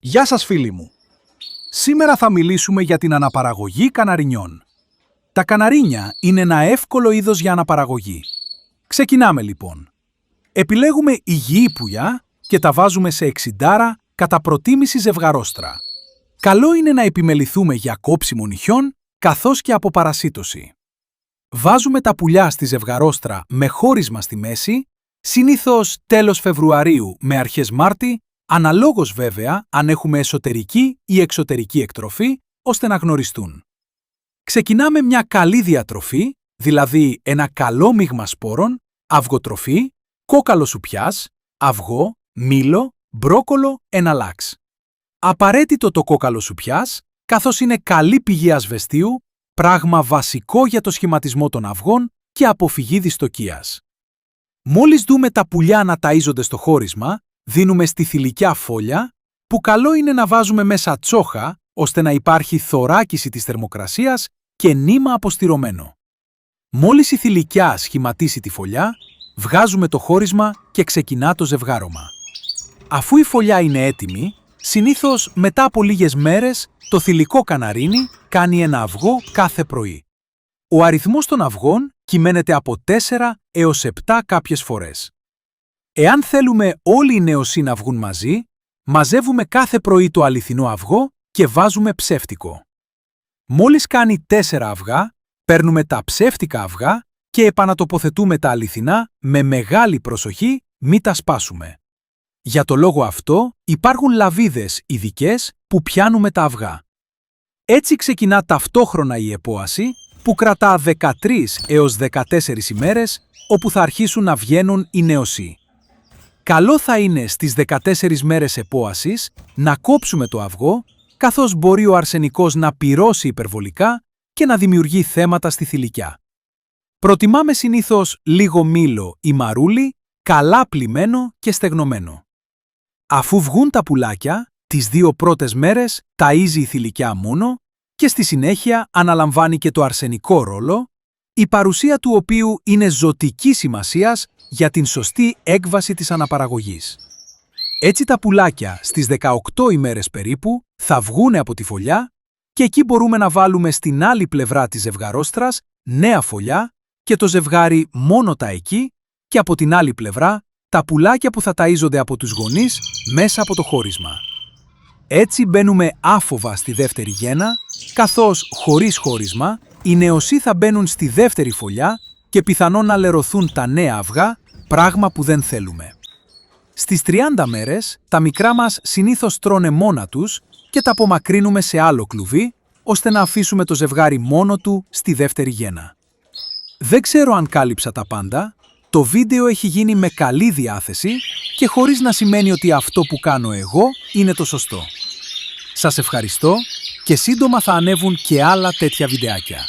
Γεια σας φίλοι μου! Σήμερα θα μιλήσουμε για την αναπαραγωγή καναρινιών. Τα καναρίνια είναι ένα εύκολο είδος για αναπαραγωγή. Ξεκινάμε λοιπόν. Επιλέγουμε υγιή πουλιά και τα βάζουμε σε 60 κατά προτίμηση ζευγαρόστρα. Καλό είναι να επιμεληθούμε για κόψιμο νυχιών καθώς και από παρασίτωση. Βάζουμε τα πουλιά στη ζευγαρόστρα με χώρισμα στη μέση, συνήθως τέλος Φεβρουαρίου με αρχές Μάρτη, αναλόγως βέβαια αν έχουμε εσωτερική ή εξωτερική εκτροφή, ώστε να γνωριστούν. Ξεκινάμε μια καλή διατροφή, δηλαδή ένα καλό μείγμα σπόρων, αυγοτροφή, κόκαλο σουπιάς, αυγό, μήλο, μπρόκολο, εναλλάξ. Απαραίτητο το κόκαλο σουπιάς, καθώς είναι καλή πηγή ασβεστίου, πράγμα βασικό για το σχηματισμό των αυγών και αποφυγή δυστοκίας. Μόλις δούμε τα πουλιά να ταΐζονται στο χώρισμα, δίνουμε στη θηλυκιά φόλια, που καλό είναι να βάζουμε μέσα τσόχα, ώστε να υπάρχει θωράκιση της θερμοκρασίας και νήμα αποστηρωμένο. Μόλις η θηλυκιά σχηματίσει τη φωλιά, βγάζουμε το χώρισμα και ξεκινά το ζευγάρωμα. Αφού η φωλιά είναι έτοιμη, συνήθως μετά από λίγες μέρες, το θηλυκό καναρίνι κάνει ένα αυγό κάθε πρωί. Ο αριθμός των αυγών κυμαίνεται από 4 έως 7 κάποιες φορές. Εάν θέλουμε όλοι οι νεοσύν να βγουν μαζί, μαζεύουμε κάθε πρωί το αληθινό αυγό και βάζουμε ψεύτικο. Μόλις κάνει 4 αυγά, παίρνουμε τα ψεύτικα αυγά και επανατοποθετούμε τα αληθινά με μεγάλη προσοχή, μη τα σπάσουμε. Για το λόγο αυτό υπάρχουν λαβίδες ειδικές που πιάνουμε τα αυγά. Έτσι ξεκινά ταυτόχρονα η επόαση που κρατά 13 έως 14 ημέρες, όπου θα αρχίσουν να βγαίνουν οι νεοσύοι. Καλό θα είναι στις 14 μέρες επόασης να κόψουμε το αυγό, καθώς μπορεί ο αρσενικός να πυρώσει υπερβολικά και να δημιουργεί θέματα στη θηλυκιά. Προτιμάμε συνήθως λίγο μήλο ή μαρούλι, καλά πλυμμένο και στεγνωμένο. Αφού βγουν τα πουλάκια, τις 2 πρώτες μέρες ταΐζει η θηλυκιά μόνο και στη συνέχεια αναλαμβάνει και το αρσενικό ρόλο, η παρουσία του οποίου είναι ζωτικής σημασίας για την σωστή έκβαση της αναπαραγωγής. Έτσι τα πουλάκια στις 18 ημέρες περίπου θα βγούνε από τη φωλιά και εκεί μπορούμε να βάλουμε στην άλλη πλευρά της ζευγαρόστρας νέα φωλιά και το ζευγάρι μόνο τα εκεί και από την άλλη πλευρά τα πουλάκια που θα ταΐζονται από τους γονείς μέσα από το χώρισμα. Έτσι μπαίνουμε άφοβα στη δεύτερη γέννα, καθώς χωρίς χώρισμα οι νεοσύοι θα μπαίνουν στη δεύτερη φωλιά και πιθανόν να λερωθούν τα νέα αυγά, πράγμα που δεν θέλουμε. Στις 30 μέρες τα μικρά μας συνήθως τρώνε μόνα τους και τα απομακρύνουμε σε άλλο κλουβί, ώστε να αφήσουμε το ζευγάρι μόνο του στη δεύτερη γέννα. Δεν ξέρω αν κάλυψα τα πάντα, το βίντεο έχει γίνει με καλή διάθεση και χωρίς να σημαίνει ότι αυτό που κάνω εγώ είναι το σωστό. Σας ευχαριστώ και σύντομα θα ανέβουν και άλλα τέτοια βιντεάκια.